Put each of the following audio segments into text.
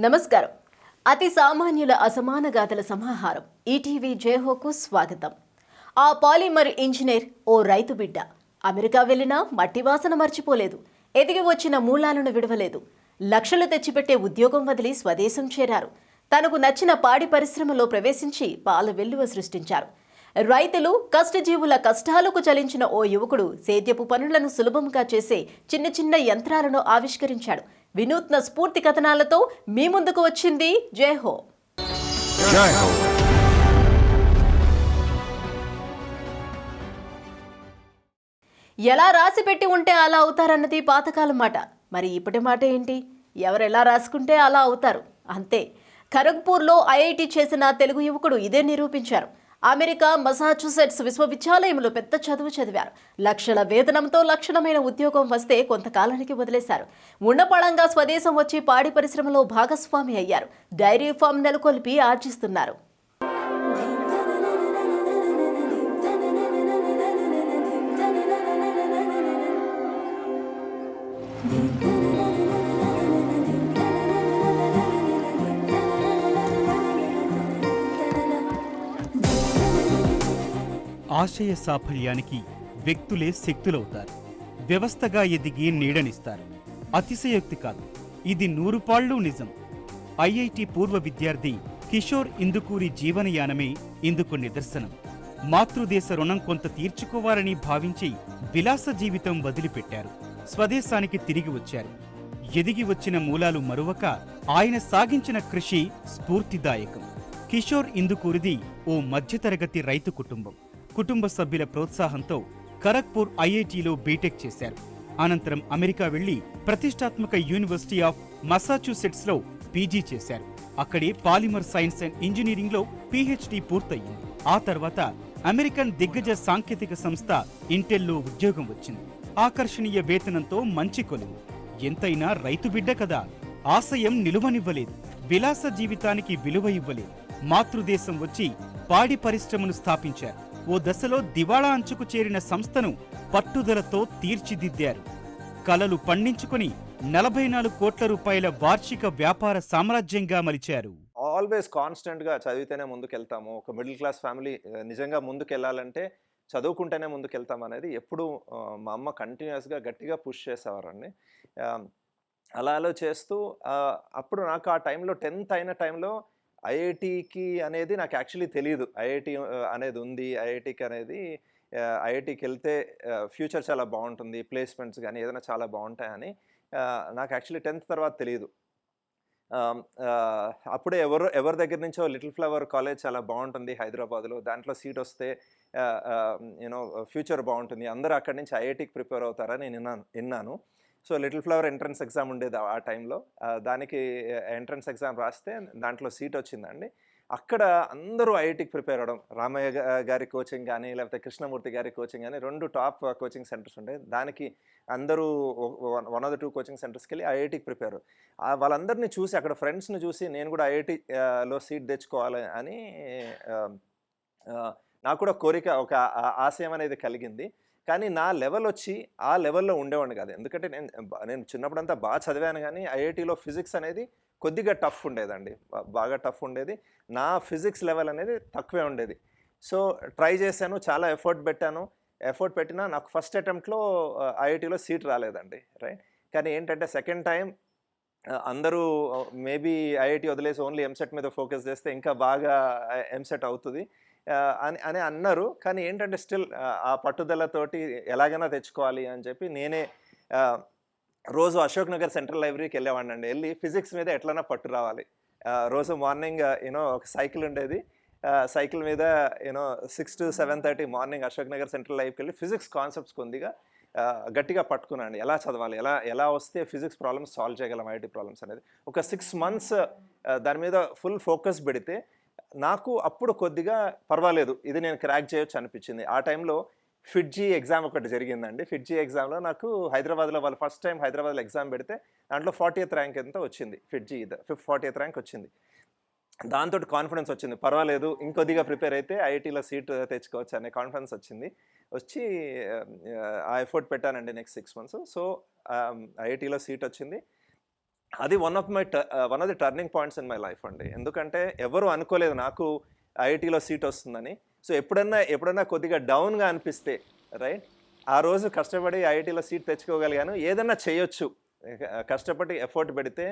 నమస్కారం. అతి సామాన్యుల అసమాన గాథల సమాహారం ఈటీవీ జేహోకు స్వాగతం. ఆ పాలిమర్ ఇంజనీర్ ఓ రైతు బిడ్డ. అమెరికా వెళ్ళినా మట్టి వాసన మర్చిపోలేదు. ఎదిగి వచ్చిన మూలాలను విడవలేదు. లక్షలు తెచ్చిపెట్టే ఉద్యోగం వదిలి స్వదేశం చేరారు. తనకు నచ్చిన పాడి పరిశ్రమలో ప్రవేశించి పాల వెల్లువ సృష్టించారు. రైతులు కష్టజీవుల కష్టాలకు చలించిన ఓ యువకుడు సేద్యపు పనులను సులభంగా చేసే చిన్న చిన్న యంత్రాలను ఆవిష్కరించాడు. వినూత్న స్ఫూర్తి కథనాలతో మీ ముందుకు వచ్చింది జేహో. ఎలా రాసి పెట్టి ఉంటే అలా అవుతారన్నది పాతకాలం మాట. మరి ఇప్పటి మాట ఏంటి? ఎవరెలా రాసుకుంటే అలా అవుతారు, అంతే. ఖరగ్పూర్లో ఐఐటి చేసిన తెలుగు యువకుడు ఇదే నిరూపించారు. అమెరికా మసాచుసెట్స్ విశ్వవిద్యాలయంలో పెద్ద చదువు చదివారు. లక్షల వేతనంతో లక్షణమైన ఉద్యోగం వస్తే కొంతకాలానికి వదిలేశారు. ఉన్నపళంగా స్వదేశం వచ్చి పాడి పరిశ్రమలో భాగస్వామి అయ్యారు. డైరీ ఫామ్ నెలకొల్పి ఆర్జిస్తున్నారు. ఆశయ సాఫల్యానికి వ్యక్తులే శక్తులవుతారు. వ్యవస్థగా ఎదిగి నీడనిస్తారు. అతిశయోక్తి కాదు, ఇది 100 పాళ్ళు నిజం. ఐఐటి పూర్వ విద్యార్థి కిషోర్ ఇందుకూరి జీవనయానమే ఇందుకు నిదర్శనం. మాతృదేశ రుణం కొంత తీర్చుకోవాలని భావించి విలాస జీవితం వదిలిపెట్టారు. స్వదేశానికి తిరిగి వచ్చారు. ఎదిగి వచ్చిన మూలాలు మరువక ఆయన సాగించిన కృషి స్ఫూర్తిదాయకం. కిషోర్ ఇందుకూరిది ఓ మధ్యతరగతి రైతు కుటుంబం. కుటుంబ సభ్యుల ప్రోత్సాహంతో ఖరగ్పూర్ ఐఐటిలో బీటెక్ చేశారు. అనంతరం అమెరికా వెళ్లి ప్రతిష్టాత్మక యూనివర్సిటీ ఆఫ్ మసాచుసెట్స్లో పీజీ చేశారు. అక్కడే పాలిమర్ సైన్స్ అండ్ ఇంజనీరింగ్లో పీహెచ్డీ పూర్తయింది. ఆ తర్వాత అమెరికన్ దిగ్గజ సాంకేతిక సంస్థ ఇంటెల్లో ఉద్యోగం వచ్చింది. ఆకర్షణీయ వేతనంతో మంచి కొలువు. ఎంతైనా రైతు బిడ్డ కదా, ఆశయం నిలువనివ్వలేదు. విలాస జీవితానికి విలువ ఇవ్వలేదు. మాతృదేశం వచ్చి పాడి పరిశ్రమను స్థాపించారు. ఓ దశలో దివాళా అంచుకు చేరిన సంస్థను పట్టుదలతో తీర్చిదిద్దారు. కలలు పండించుకుని 44 కోట్ల రూపాయల వార్షిక వ్యాపార సామ్రాజ్యంగా మలిచారు. ఆల్వేస్ కాన్స్టెంట్గా చదివితేనే ముందుకెళ్తాము. ఒక మిడిల్ క్లాస్ ఫ్యామిలీ నిజంగా ముందుకెళ్ళాలంటే చదువుకుంటేనే ముందుకెళ్తాం అనేది ఎప్పుడు మా అమ్మ కంటిన్యూస్గా గట్టిగా పుష్ చేసేవారండి. అలా చేస్తూ అప్పుడు నాకు ఆ టైంలో 10th అయిన టైంలో ఐఐటికి అనేది నాకు యాక్చువల్లీ తెలియదు. ఐఐటి అనేది ఉంది, ఐఐటికి వెళ్తే ఫ్యూచర్ చాలా బాగుంటుంది, ప్లేస్మెంట్స్ కానీ ఏదైనా చాలా బాగుంటాయని నాకు యాక్చువల్లీ 10th తర్వాత తెలియదు. అప్పుడే ఎవరి దగ్గర నుంచో లిటిల్ ఫ్లవర్ కాలేజ్ చాలా బాగుంటుంది హైదరాబాద్లో, దాంట్లో సీట్ వస్తే ఫ్యూచర్ బాగుంటుంది, అందరూ అక్కడి నుంచి ఐఐటికి ప్రిపేర్ అవుతారని నేను విన్నాను. So little flower entrance exam ఉండేది ఆ టైంలో. దానికి ఎంట్రన్స్ ఎగ్జామ్ రాస్తే దాంట్లో సీట్ వచ్చిందండి. అక్కడ అందరూ ఐఐటికి ప్రిపేర్ అవ్వడం, రామయ్య గారి కోచింగ్ కానీ లేకపోతే కృష్ణమూర్తి గారి కోచింగ్ కానీ 2 టాప్ కోచింగ్ సెంటర్స్ ఉండేవి. దానికి అందరూ 1 or 2 కోచింగ్ సెంటర్స్కి వెళ్ళి ఐఐటికి ప్రిపేర్. వాళ్ళందరినీ చూసి అక్కడ ఫ్రెండ్స్ని చూసి నేను కూడా ఐఐటిలో సీట్ తెచ్చుకోవాలి అని నాకు కూడా కోరిక, ఒక ఆశయం అనేది కలిగింది. కానీ నా లెవెల్ వచ్చి ఆ లెవెల్లో ఉండేవాడిని కాదు. ఎందుకంటే నేను చిన్నప్పుడంతా బాగా చదివాను, కానీ ఐఐటిలో ఫిజిక్స్ అనేది కొద్దిగా టఫ్ ఉండేదండి, బాగా టఫ్ ఉండేది. నా ఫిజిక్స్ లెవెల్ అనేది తక్కువే ఉండేది. సో ట్రై చేశాను, చాలా ఎఫర్ట్ పెట్టినా నాకు ఫస్ట్ అటెంప్ట్లో ఐఐటిలో సీట్ రాలేదండి, రైట్. కానీ ఏంటంటే సెకండ్ టైం అందరూ మేబీ ఐఐటి వదిలేసి ఓన్లీ ఎంసెట్ మీద ఫోకస్ చేస్తే ఇంకా బాగా ఎంసెట్ అవుతుంది అని అన్నారు. కానీ ఏంటంటే స్టిల్ ఆ పట్టుదలతోటి ఎలాగైనా తెచ్చుకోవాలి అని చెప్పి నేనే రోజు అశోక్ నగర్ సెంట్రల్ లైబ్రరీకి వెళ్ళేవాడిని అండి. వెళ్ళి ఫిజిక్స్ మీద ఎట్లైనా పట్టు రావాలి. రోజు మార్నింగ్ ఒక సైకిల్ ఉండేది, సైకిల్ మీద 6 to 7:30 morning Ashok Nagar central లైబ్రరీకి వెళ్ళి ఫిజిక్స్ కాన్సెప్ట్స్ కొద్దిగా గట్టిగా పట్టుకున్నాను. ఎలా చదవాలి, ఎలా వస్తే ఫిజిక్స్ ప్రాబ్లమ్స్ సాల్వ్ చేయగలం, ఐఐటి ప్రాబ్లమ్స్ అనేది. ఒక 6 months దాని మీద ఫుల్ ఫోకస్ పెడితే నాకు అప్పుడు కొద్దిగా పర్వాలేదు, ఇది నేను క్రాక్ చేయొచ్చు అనిపించింది. ఆ టైంలో ఫిట్జీ ఎగ్జామ్ ఒకటి జరిగిందండి. ఫిట్జీ ఎగ్జామ్లో నాకు హైదరాబాద్లో వాళ్ళు ఫస్ట్ టైం హైదరాబాద్లో ఎగ్జామ్ పెడితే దాంట్లో 40th ర్యాంక్ ఎంత వచ్చింది, ఫిట్జీ 40th ర్యాంక్ వచ్చింది. దాంతో కాన్ఫిడెన్స్ వచ్చింది, పర్వాలేదు ఇంకొద్దిగా ప్రిపేర్ అయితే ఐఐటీలో సీట్ తెచ్చుకోవచ్చు అనే కాన్ఫిడెన్స్ వచ్చి ఆ ఎఫర్ట్ పెట్టానండి నెక్స్ట్ 6 months. సో ఐఐటీలో సీట్ వచ్చింది. అది one of the turning points in my life అండి. ఎందుకంటే ఎవరు అనుకోలేదు నాకు ఐఐటీలో సీట్ వస్తుందని. సో ఎప్పుడన్నా కొద్దిగా డౌన్గా అనిపిస్తే రైట్, ఆ రోజు కష్టపడి ఐఐటీలో సీట్ తెచ్చుకోగలిగాను, ఏదన్నా చేయొచ్చు, కష్టపడి ఎఫర్ట్ పెడితే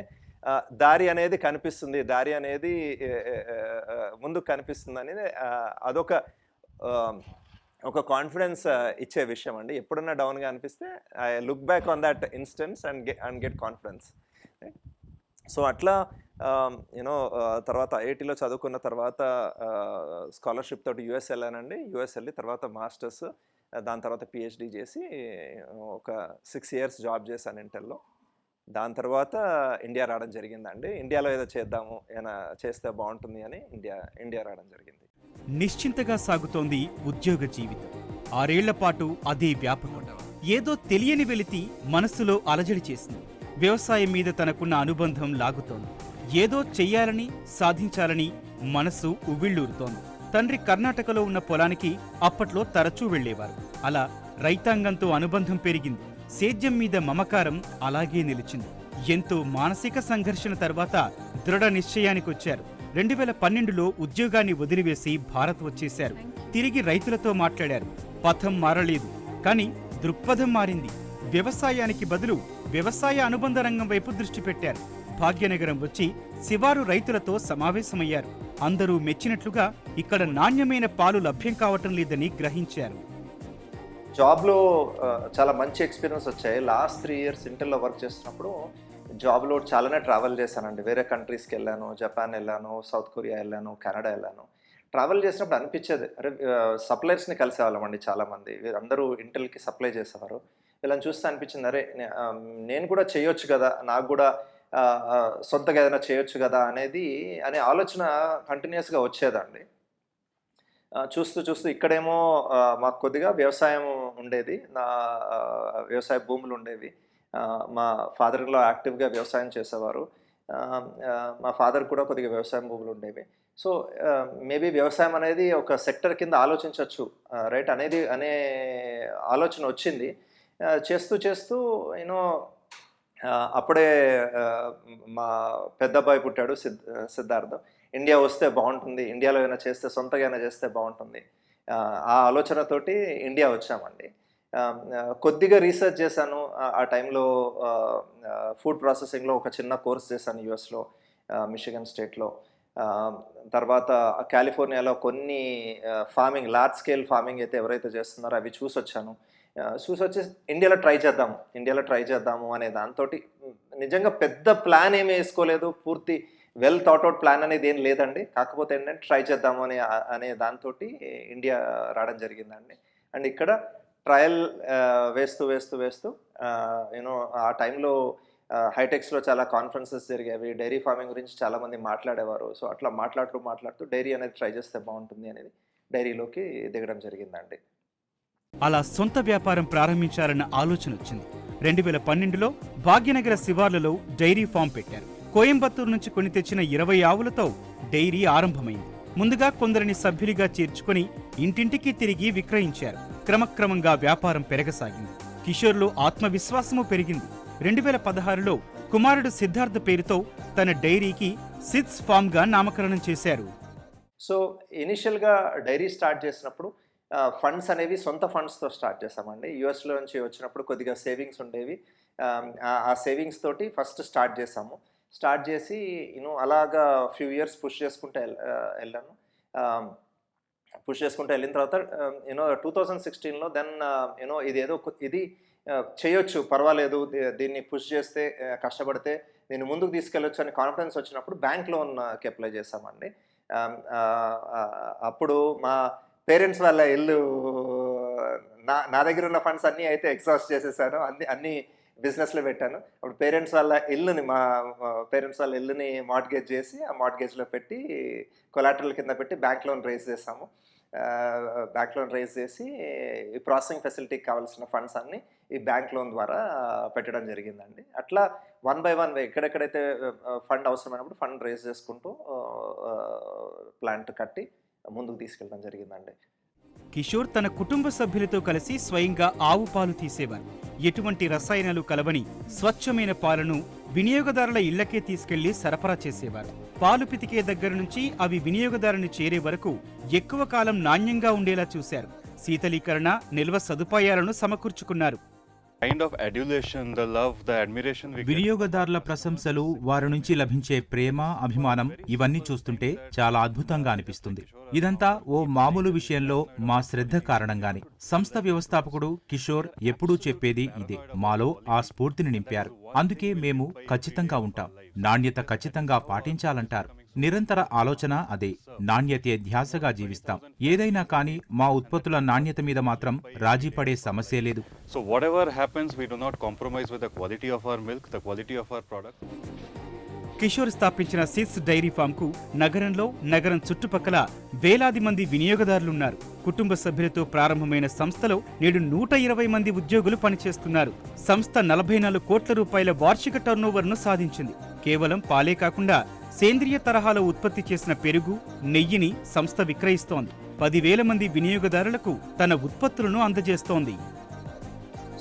దారి అనేది కనిపిస్తుంది, దారి అనేది ముందుకు కనిపిస్తుంది అనేది అదొక ఒక కాన్ఫిడెన్స్ ఇచ్చే విషయం అండి. ఎప్పుడన్నా డౌన్గా అనిపిస్తే I look back on that instance and get confidence. So అట్లా యూనో తర్వాత ఐఐటీలో చదువుకున్న తర్వాత స్కాలర్షిప్ తోటి యుఎస్ వెళ్ళానండి. యుఎస్ వెళ్ళి తర్వాత మాస్టర్స్, దాని తర్వాత పిహెచ్డి చేసి ఒక 6 years జాబ్ చేశాను ఇంటెల్లో. దాని తర్వాత ఇండియా రావడం జరిగిందండి. ఇండియాలో ఏదో చేద్దాము, ఏమైనా చేస్తే బాగుంటుంది అని ఇండియా రావడం జరిగింది. నిశ్చింతగా సాగుతోంది ఉద్యోగ జీవితం. 6 ఏళ్ల పాటు అదే వ్యాపకం. ఏదో తెలియని వెలితి మనస్సులో అలజడి చేసింది. వ్యవసాయం మీద తనకున్న అనుబంధం లాగుతోంది. ఏదో చెయ్యాలని, సాధించాలని మనస్సు ఉవ్విళ్ళూరుతోంది. తండ్రి కర్ణాటకలో ఉన్న పొలానికి అప్పట్లో తరచూ వెళ్లేవారు. అలా రైతాంగంతో అనుబంధం పెరిగింది. సేద్యం మీద మమకారం అలాగే నిలిచింది. ఎంతో మానసిక సంఘర్షణ తర్వాత దృఢ నిశ్చయానికొచ్చారు. 2012లో ఉద్యోగాన్ని వదిలివేసి భారత్ వచ్చేశారు. తిరిగి రైతులతో మాట్లాడారు. పథం మారలేదు, కానీ దృక్పథం మారింది. వ్యవసాయానికి బదులు వ్యవసాయ అనుబంధ రంగం వైపు దృష్టి పెట్టారు. భాగ్యనగరం వచ్చి శివారు రైతులతో సమావేశమయ్యారు. అందరూ మెచ్చినట్లుగా ఇక్కడ నాణ్యమైన పాలు లభ్యం కావటం లేదని గ్రహించారు. జాబ్లో చాలా మంచి ఎక్స్పీరియన్స్ వచ్చాయి. లాస్ట్ 3 years ఇంటర్లో వర్క్ చేస్తున్నప్పుడు జాబ్లో చాలానే ట్రావెల్ చేశానండి. వేరే కంట్రీస్కి వెళ్ళాను, జపాన్ వెళ్ళాను, సౌత్ కొరియా వెళ్ళాను, కెనడా వెళ్ళాను. ట్రావెల్ చేసినప్పుడు అనిపించేది, అరే సప్లయర్స్ని కలిసేవాళ్ళం అండి చాలామంది. వీరందరూ ఇంటెల్కి సప్లై చేసేవారు. వీళ్ళని చూస్తే అనిపించింది, అరే నేను కూడా చేయొచ్చు కదా, నాకు కూడా సొంతగా ఏదైనా చేయొచ్చు కదా అనే ఆలోచన కంటిన్యూస్గా వచ్చేదండి. చూస్తూ ఇక్కడేమో మాకు కొద్దిగా వ్యవసాయం ఉండేది, నా వ్యవసాయ భూములు ఉండేవి. మా ఫాదర్లో యాక్టివ్గా వ్యవసాయం చేసేవారు. మా ఫాదర్ కూడా కొద్దిగా వ్యవసాయం భూములు ఉండేవి. సో మేబీ వ్యవసాయం అనేది ఒక సెక్టర్ కింద ఆలోచించవచ్చు రైట్ అనే ఆలోచన వచ్చింది. చేస్తూ యూనో అప్పుడే మా పెద్ద అబ్బాయి పుట్టాడు, సిద్ధార్థ్. ఇండియా వస్తే బాగుంటుంది, ఇండియాలో ఏమైనా చేస్తే, సొంతగా ఏమైనా చేస్తే బాగుంటుంది, ఆ ఆలోచనతోటి ఇండియా వచ్చామండి. కొద్దిగా రీసెర్చ్ చేశాను. ఆ టైంలో ఫుడ్ ప్రాసెసింగ్లో ఒక చిన్న కోర్స్ చేశాను యుఎస్లో, మిషిగన్ స్టేట్లో. తర్వాత కాలిఫోర్నియాలో కొన్ని ఫార్మింగ్, లార్జ్ స్కేల్ ఫార్మింగ్ అయితే ఎవరైతే చేస్తున్నారో అవి చూసొచ్చాను. చూసొచ్చి ఇండియాలో ట్రై చేద్దాము అనే దాంతో నిజంగా పెద్ద ప్లాన్ ఏమీ వేసుకోలేదు, పూర్తి వెల్ థాట్ అవుట్ ప్లాన్ అనేది ఏం లేదండి. కాకపోతే ఏంటంటే ట్రై చేద్దాము అనే దాంతో ఇండియా రావడం జరిగిందండి. అండ్ ఇక్కడ ట్రయల్ వేస్తూ యూనో ఆ టైంలో హైటెక్స్లో చాలా కాన్ఫరెన్సెస్ జరిగేవి, డైరీ ఫార్మింగ్ గురించి చాలామంది మాట్లాడేవారు. సో అట్లా మాట్లాడుతూ డైరీ అనేది ట్రై చేస్తే బాగుంటుంది అనేది డైరీలోకి దిగడం జరిగిందండి. అలా సొంత వ్యాపారం ప్రారంభించాలన్న ఆలోచన వచ్చింది. 2012లో భాగ్యనగర శివార్లలో డైరీ ఫామ్ పెట్టారు. కోయంబత్తూరు నుంచి కొని తెచ్చిన 20 ఆవులతో డైరీ ఆరంభమైంది. ముందుగా కొందరిని సభ్యులుగా చేర్చుకుని ఇంటింటికి తిరిగి విక్రయించారు. క్రమక్రమంగా వ్యాపారం పెరగసాగింది. కిషోర్లో ఆత్మవిశ్వాసము పెరిగింది. 2016లో కుమారుడు సిద్ధార్థ్ పేరుతో తన డైరీకి సిద్స్ ఫామ్గా నామకరణం చేశారు. సో ఇనిషియల్గా డైరీ స్టార్ట్ చేసినప్పుడు ఫండ్స్ అనేవి సొంత ఫండ్స్తో స్టార్ట్ చేసామండి. యుఎస్లో నుంచి వచ్చినప్పుడు కొద్దిగా సేవింగ్స్ ఉండేవి. ఆ సేవింగ్స్ తోటి ఫస్ట్ స్టార్ట్ చేసాము. స్టార్ట్ చేసి అలాగా ఫ్యూ ఇయర్స్ పుష్ చేసుకుంటూ వెళ్ళిన తర్వాత 2016లో దెన్ ఇది చేయొచ్చు, పర్వాలేదు, దీన్ని పుష్ చేస్తే, కష్టపడితే దీన్ని ముందుకు తీసుకెళ్ళొచ్చు అని కాన్ఫిడెన్స్ వచ్చినప్పుడు బ్యాంక్ లోన్కి అప్లై చేసామండి. అప్పుడు మా పేరెంట్స్ వాళ్ళ ఇల్లు, నా దగ్గర ఉన్న ఫండ్స్ అన్నీ అయితే ఎగ్జాస్ట్ చేసేసాను, అన్ని బిజినెస్లో పెట్టాను. అప్పుడు మా పేరెంట్స్ వాళ్ళ ఇల్లుని మార్ట్గేజ్ చేసి, ఆ మార్ట్గేజ్లో పెట్టి కొలాటరల్ కింద పెట్టి బ్యాంక్ లోన్ రేజ్ చేసాము. బ్యాంక్ లోన్ రేజ్ చేసి ఈ ప్రాసెసింగ్ ఫెసిలిటీకి కావాల్సిన ఫండ్స్ అన్ని ఈ బ్యాంక్ లోన్ ద్వారా పెట్టడం జరిగిందండి. అట్లా 1 by 1 ఎక్కడెక్కడైతే ఫండ్ అవసరమైనప్పుడు ఫండ్ రేజ్ చేసుకుంటూ ప్లాంట్ కట్టి ముందుకు తీసుకెళ్ళడం జరిగిందండి. కిషోర్ తన కుటుంబ సభ్యులతో కలిసి స్వయంగా ఆవు పాలు తీసేవారు. ఎటువంటి రసాయనాలు కలవని స్వచ్ఛమైన పాలను వినియోగదారుల ఇళ్లకే తీసుకెళ్లి సరఫరా చేసేవారు. పాలు పితికే దగ్గర నుంచి అవి వినియోగదారుని చేరే వరకు ఎక్కువ కాలం నాణ్యంగా ఉండేలా చూశారు. శీతలీకరణ, నిల్వ సదుపాయాలను సమకూర్చుకున్నారు. వినియోగదారుల ప్రశంసలు, వారి నుంచి లభించే ప్రేమ, అభిమానం ఇవన్నీ చూస్తుంటే చాలా అద్భుతంగా అనిపిస్తుంది. ఇదంతా ఓ మామూలు విషయంలో మా శ్రద్ధ కారణంగానే. సంస్థ వ్యవస్థాపకుడు కిషోర్ ఎప్పుడూ చెప్పేది ఇదే. మాలో ఆ స్ఫూర్తిని నింపారు. అందుకే మేము ఖచ్చితంగా ఉంటాం. నాణ్యత ఖచ్చితంగా పాటించాలంటారు. నిరంతర ఆలోచన అదే. నాణ్యతే ధ్యాసగా జీవిస్తాం. ఏదైనా కానీ మా ఉత్పత్తుల నాణ్యత మీద మాత్రం రాజీ పడే సమస్య లేదు. So whatever happens, we do not compromise with the quality of our milk, the quality of our product. Kishore స్థాపించిన సిడ్స్ డైరీ ఫామ్ కు నగరం చుట్టుపక్కల వేలాది మంది వినియోగదారులున్నారు. కుటుంబ సభ్యులతో ప్రారంభమైన సంస్థలో నేడు 120 మంది ఉద్యోగులు పనిచేస్తున్నారు. సంస్థ 44 కోట్ల రూపాయల వార్షిక టర్నోవర్ను సాధించింది. కేవలం పాలే కాకుండా సేంద్రియ తరహాలో ఉత్పత్తి చేసిన పెరుగు, నెయ్యిని సంస్థ విక్రయిస్తోంది. 10,000 మంది వినియోగదారులకు తన ఉత్పత్తులను అందజేస్తోంది.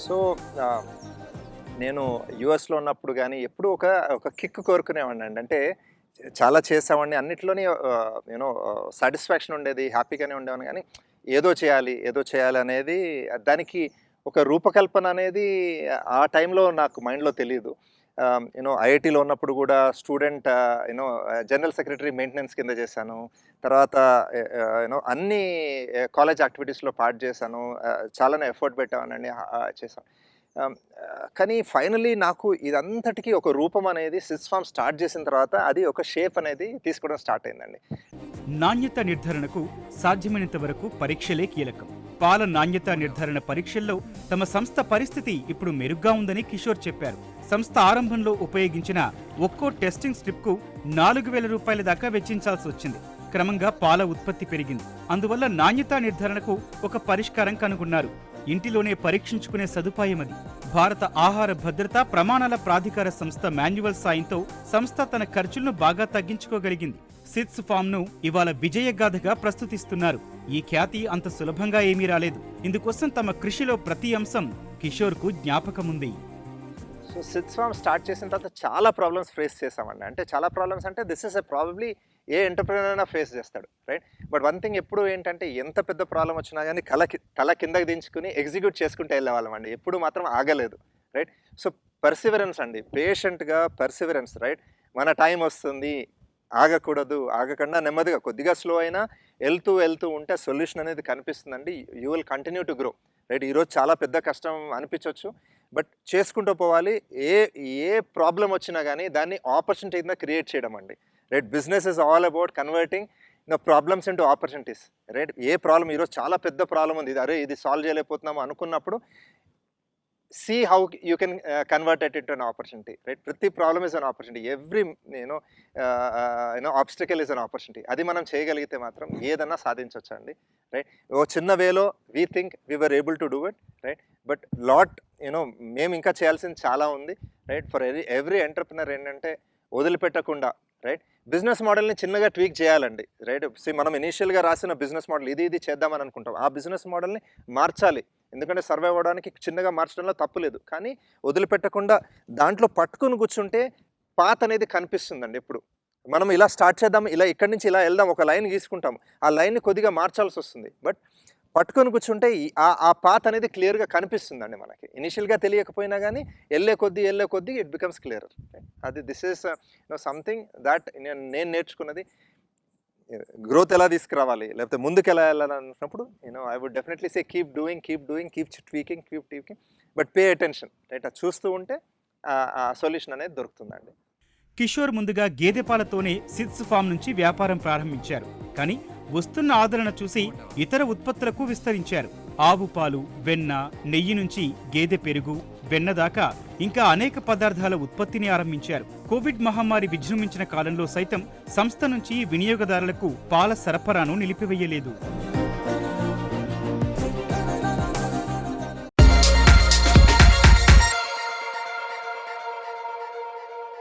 సో నేను యుఎస్లో ఉన్నప్పుడు కానీ ఎప్పుడు ఒక కిక్ కోరుకునేవాడిని అండి. అంటే చాలా చేసామండి, అన్నిట్లోని యూనో సాటిస్ఫాక్షన్ ఉండేది, హ్యాపీగానే ఉండేవాడిని. కానీ ఏదో చేయాలి అనేది, దానికి ఒక రూపకల్పన అనేది ఆ టైంలో నాకు మైండ్లో తెలియదు. యూనో ఐఐటీలో ఉన్నప్పుడు కూడా స్టూడెంట్ జనరల్ సెక్రటరీ మెయింటెనెన్స్ కింద చేశాను. తర్వాత అన్ని కాలేజ్ యాక్టివిటీస్లో పార్ట్ చేశాను. చాలానే ఎఫర్ట్ పెట్టామనండి, చేశాను. కానీ ఫైనలీ నాకు ఇదంతటికీ ఒక రూపం అనేది సిడ్స్ ఫార్మ్ స్టార్ట్ చేసిన తర్వాత అది ఒక షేప్ అనేది తీసుకోవడం స్టార్ట్ అయిందండి. నాణ్యత నిర్ధారణకు సాధ్యమైనంత వరకు పరీక్షలే కీలకం. పాల నాణ్యత నిర్ధారణ పరీక్షల్లో తమ సంస్థ పరిస్థితి ఇప్పుడు మెరుగ్గా ఉందని కిషోర్ చెప్పారు. సంస్థ ఆరంభంలో ఉపయోగించిన ఒక్కో టెస్టింగ్ స్ట్రిప్కు 4,000 రూపాయల దాకా వెచ్చించాల్సి వచ్చింది. క్రమంగా పాల ఉత్పత్తి పెరిగింది. అందువల్ల నాణ్యతా నిర్ధారణకు ఒక పరిష్కారం కనుగొన్నారు. ఇంటిలోనే పరీక్షించుకునే సదుపాయం అది. భారత ఆహార భద్రతా ప్రమాణాల ప్రాధికార సంస్థ మాన్యువల్ సాయంతో సంస్థ తన ఖర్చులను బాగా తగ్గించుకోగలిగింది. సిడ్స్ ఫామ్ ను ఇవాళ విజయగాథగా ప్రస్తుతిస్తున్నారు. ఈ ఖ్యాతి అంత సులభంగా ఏమీ రాలేదు. ఇందుకోసం తమ కృషిలో ప్రతి అంశం కిషోర్ కు జ్ఞాపకముంది. సో సిడ్స్ ఫార్మ్ స్టార్ట్ చేసిన తర్వాత చాలా ప్రాబ్లమ్స్ ఫేస్ చేసామండి. అంటే చాలా ప్రాబ్లమ్స్ అంటే this is probably A entrepreneur అయినా ఫేస్ చేస్తాడు, రైట్? బట్ వన్ థింగ్ ఎప్పుడు ఏంటంటే ఎంత పెద్ద ప్రాబ్లం వచ్చినా కానీ తల కిందకి దించుకుని ఎగ్జిక్యూట్ చేసుకుంటే వెళ్ళేవాళ్ళం అండి. ఎప్పుడు మాత్రం ఆగలేదు, రైట్? సో పర్సివరెన్స్ అండి, పేషెంట్గా పర్సివరెన్స్, రైట్? మన టైం వస్తుంది, ఆగకుండా నెమ్మదిగా కొద్దిగా స్లో అయినా వెళ్తూ ఉంటే సొల్యూషన్ అనేది కనిపిస్తుందండి. You will continue to grow, right? ఈరోజు చాలా పెద్ద కష్టం అనిపించవచ్చు, బట్ చేసుకుంటూ పోవాలి. ఏ ప్రాబ్లం వచ్చినా కానీ దాన్ని ఆపర్చునిటీ కింద క్రియేట్ చేయడం అండి, right? Business is all about converting the problems into opportunities, right? A problem ఈరోజు చాలా పెద్ద ప్రాబ్లం ఉంది, ఇది సాల్వ్ చేయలేకపోతున్నాము అనుకున్నప్పుడు see how you can convert it into an opportunity, right? ప్రతి problem is an opportunity, every obstacle is an opportunity. అది మనం చేయగలిగితే మాత్రం ఏదన్నా సాధించవచ్చు అండి, రైట్? ఓ చిన్న వేలో we think we were able to do it, right? But మేము ఇంకా చేయాల్సింది చాలా ఉంది, రైట్? ఫర్ ఎవ్రీ ఎంటర్ప్రినర్ ఏంటంటే వదిలిపెట్టకుండా, రైట్? బిజినెస్ మోడల్ని చిన్నగా ట్వీక్ చేయాలండి, రైట్? మనం ఇనీషియల్గా రాసిన బిజినెస్ మోడల్ ఇది చేద్దామని అనుకుంటాం. ఆ బిజినెస్ మోడల్ని మార్చాలి, ఎందుకంటే సర్వైవ్ అవ్వడానికి చిన్నగా మార్చడంలో తప్పు లేదు. కానీ వదిలిపెట్టకుండా దాంట్లో పట్టుకుని కూర్చుంటే పాత అనేది కనిపిస్తుందండి. ఎప్పుడు మనం ఇలా స్టార్ట్ చేద్దాం, ఇక్కడి నుంచి ఇలా వెళ్దాం, ఒక లైన్ గీసుకుంటాం, ఆ లైన్ని కొద్దిగా మార్చాల్సి వస్తుంది. బట్ పట్టుకొని కూర్చుంటే ఆ పాత్ అనేది క్లియర్గా కనిపిస్తుందండి మనకి. ఇనిషియల్గా తెలియకపోయినా కానీ వెళ్ళే కొద్దీ ఇట్ బికమ్స్ క్లియర్. అది దిస్ ఈస్ సంథింగ్ దాట్ నేను నేర్చుకున్నది. గ్రోత్ ఎలా తీసుకురావాలి, లేకపోతే ముందుకు ఎలా వెళ్ళాలన్నప్పుడు I would definitely say keep doing, keep tweaking, but pay attention, right? అది చూస్తూ ఉంటే ఆ సొల్యూషన్ అనేది దొరుకుతుందండి. కిషోర్ ముందుగా గేదె పాలతోనే సిడ్స్ ఫామ్ నుంచి వ్యాపారం ప్రారంభించారు. కానీ వస్తున్న ఆదరణ చూసి ఇతర ఉత్పత్తులకు విస్తరించారు. ఆవు పాలు, వెన్న, నెయ్యి నుంచి గేదె పెరుగు, వెన్న దాకా ఇంకా అనేక పదార్థాల ఉత్పత్తిని ఆరంభించారు. కోవిడ్ మహమ్మారి విజృంభించిన కాలంలో సైతం సంస్థ నుంచి వినియోగదారులకు పాల సరఫరాను నిలిపివేయలేదు.